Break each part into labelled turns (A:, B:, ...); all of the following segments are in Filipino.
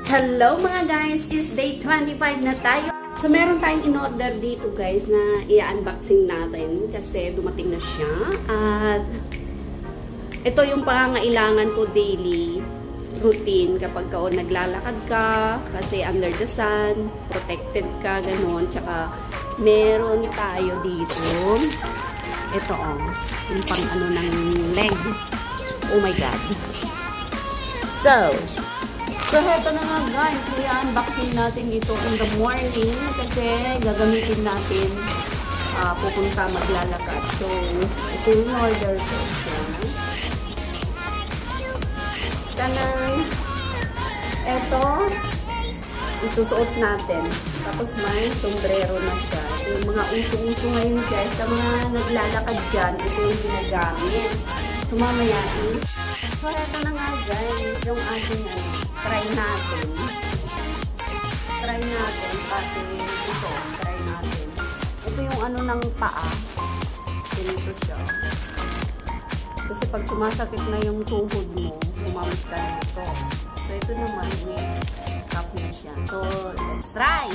A: Hello mga guys! Is day 25 na tayo. So meron tayong in-order dito guys na i-unboxing natin kasi dumating na siya. At ito yung pangangailangan ko daily routine kapag naglalakad ka kasi under the sun, protected ka, ganun. Tsaka meron tayo dito. Ito yung pang ano ng leg. Oh my god. So heto na nga guys, i-unboxing natin dito in the morning kasi gagamitin natin pupunta maglalakad. So, ito yung order ko. Tanang! Ito, isusuot natin. Tapos may sombrero na siya. Ito yung mga uso-uso ngayon guys. Sa mga naglalakad dyan, ito yung ginagamit. So, mamaya So, eto na nga guys, yung ating try natin. Try natin kasi ito, try natin. Ito yung ano ng paa. Ganito siya. Kasi pag sumasakit na yung tuhod mo, lumamit ka na ito. So, ito naman, may cup na siya. So, let's try!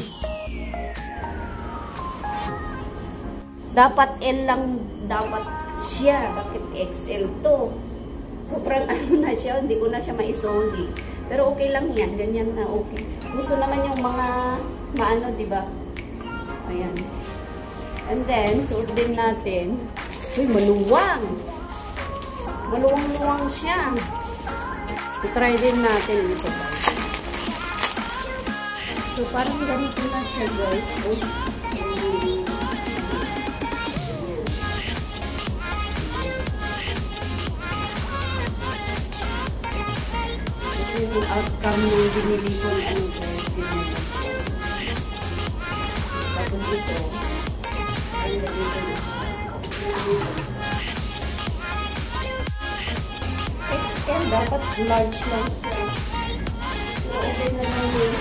A: Dapat L lang, dapat siya. Bakit XL to? Sobrang ano na siya, hindi ko na siya maisoli. Pero okay lang yan, ganyan na okay. Gusto naman yung mga maano, di ba? Ayan. And then, suot din natin. Uy, maluwang! Maluwang-luwang siya. I-try din natin ito. So, parang ganito na siya, guys. Yung outcome ng binili ko na ano guys, binili ko. Tapos ito, ay lagay ko na XL, dapat large lang siya. So, okay na lang yun.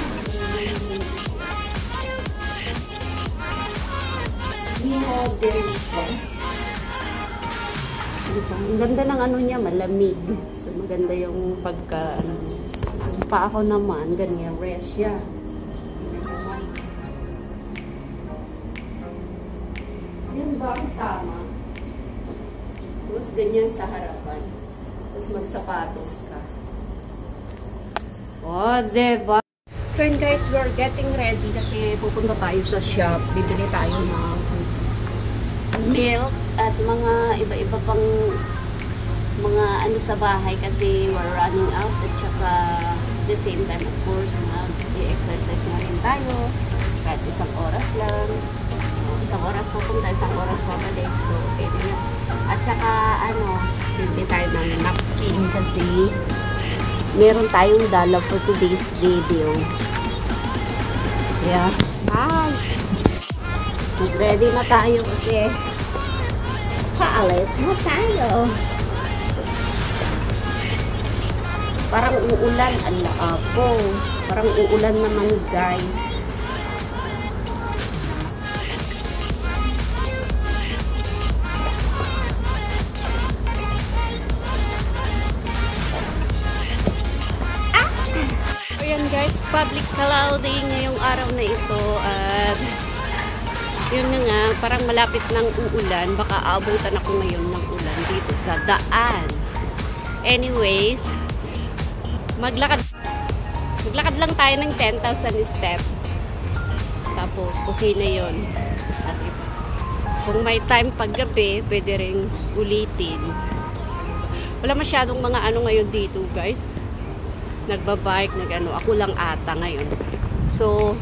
A: Model siya. Ang ganda ng ano niya, malamig. So, maganda yung pagka, pa ako naman, ganyan, rest siya. Yun ba ang tama? Tapos ganyan sa harapan. Tapos magsapatos ka. Oh, diba? So yun guys, we're getting ready kasi pupunta tayo sa shop. Bibili tayo ng milk at mga iba-iba pang mga ano sa bahay kasi we're running out at saka the same time of course mag-i-exercise na rin tayo kahit isang oras lang, isang oras pupunta, isang oras pabalik, so okay din yun. At saka ano, bibili tayo ng napkin kasi meron tayong dala for today's video. Yeah, hi! Ready na tayo kasi paalis na tayo. Parang uulan. Ala po. Parang uulan naman guys. Ayan guys, public clouding ngayong araw na ito at yun nga, parang malapit ng uulan. Baka aabutan ako ngayon ng ulan dito sa daan. Anyways, maglakad lang tayo ng 10,000 step. Tapos, okay na yun. At kung may time paggabi, pwede rin ulitin. Wala masyadong mga ano ngayon dito, guys. Nagbabike, nag-ano. Ako lang ata ngayon. So,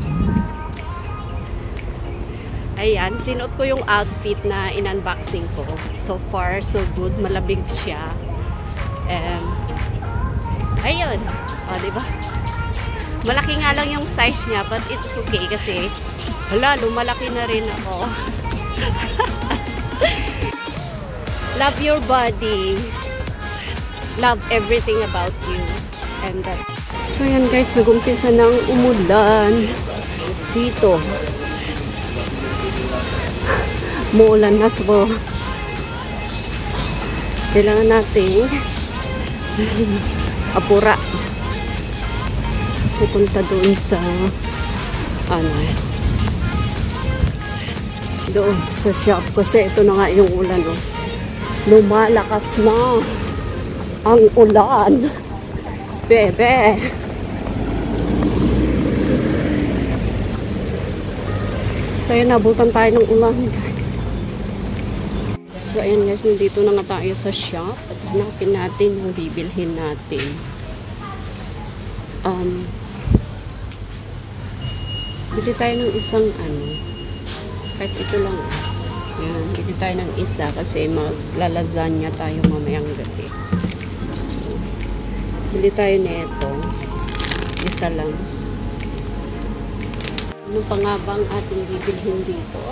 A: ayan, sinuot ko yung outfit na in-unboxing ko. So far, so good. Malabig siya. Ayun. O, diba? Malaki nga lang yung size niya, but it's okay kasi, hala, lumalaki na rin ako. Love your body. Love everything about you. And that. So, yan guys, nag-umpisa ng umulan dito. Muulan na so kailangan natin apura. pupunta doon sa ano, doon sa shop kasi ito na nga yung ulan, oh. Lumalakas na ang ulan, bebe. So ayun, nabutan tayo ng ulan, guys. So ayun guys, nandito na nga tayo sa shop at hanapin natin yung bibilhin natin. Bili tayo ng isang ano, kahit ito lang. Yan, bili tayo ng isa kasi maglalasanya tayo mamayang gabi. So, bili tayo nito. Isa lang. Ano pa nga ba ang ating bibilhin dito?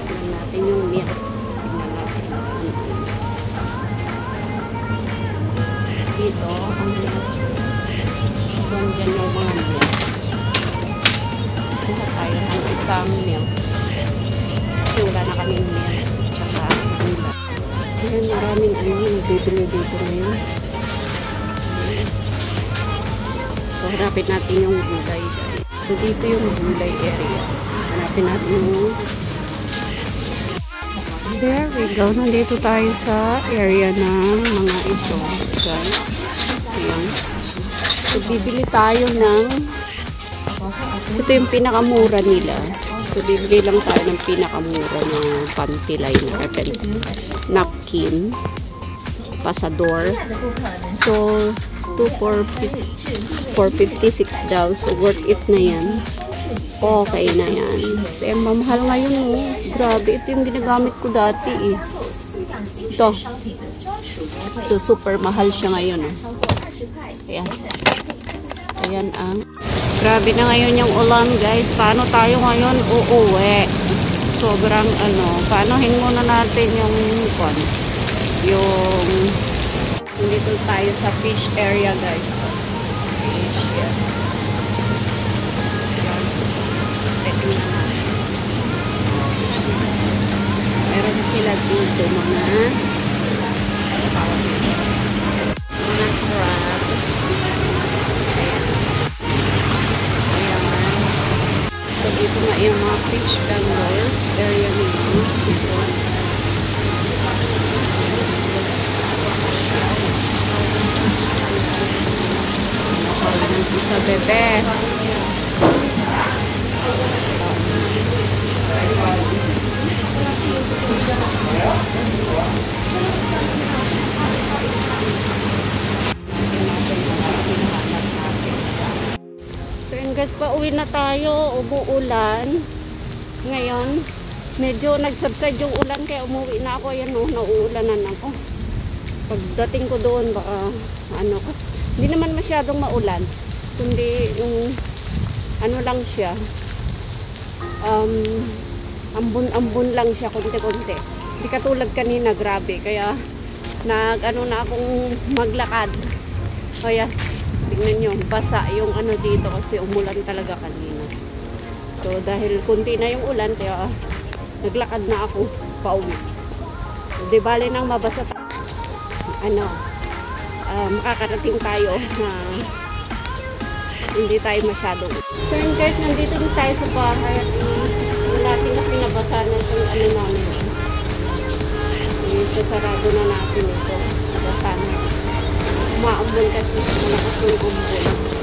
A: Tignan natin yung milk. Tignan natin saan. Dito, ang milk. So, andyan yung mga milk. Kuha tayo ng isang milk. Kasi wala na kaming milk. Tsaka gula. Ayan, maraming ano yung bibili dito ngayon. So, harapin natin yung gulay. So, dito yung gulay area. Hanapin natin yung... There we go. Nandito tayo sa area ng mga ito, guys. Ayan. So, bibili tayo ng... Ito yung pinakamura nila. So, bibigay lang tayo ng pinakamura ng panty liner, napkin, pasador. So, 456 daw. So, worth it na yan. Okay na yan. Kasi mamahal ngayon, oh. Grabe, ito yung ginagamit ko dati, eh. Ito. So, super mahal siya ngayon, oh. Ayan. Ayan, ah. Grabe na ngayon yung ulan, guys. Paano tayo ngayon uuwi? Sobrang, ano, paanohin muna natin yung, dito tayo sa fish area, guys. So, fish, yes. Tingnan natin. Meron sila dito mga crab. Ayan. So, dito nga yung mga fish vendors area nito. Dito. Sa bebe. So yun guys, pauwi na tayo. Umuulan. Ngayon, medyo nagsubside yung ulan kaya umuwi na ako. Ayan o, nauulanan ako. Pagdating ko doon, baka ano, hindi naman masyadong maulan. Kundi yung ano lang siya, ambon-ambon lang siya, konti-konti. Hindi katulad kanina, grabe. Kaya nag-ano na akong maglakad. Kaya tingnan nyo, basa yung ano dito kasi umulan talaga kanina. So dahil kunti na yung ulan, kaya naglakad na ako pauwi. So, di bale nang mabasa ano, makakarating tayo na hindi tayo masyadong. So yun guys, nandito din tayo sa bahay at natin kasi nabasa na itong ano namin. So sarado na natin ito. Nabasa na. Umaambon kasi malakas yung umbon.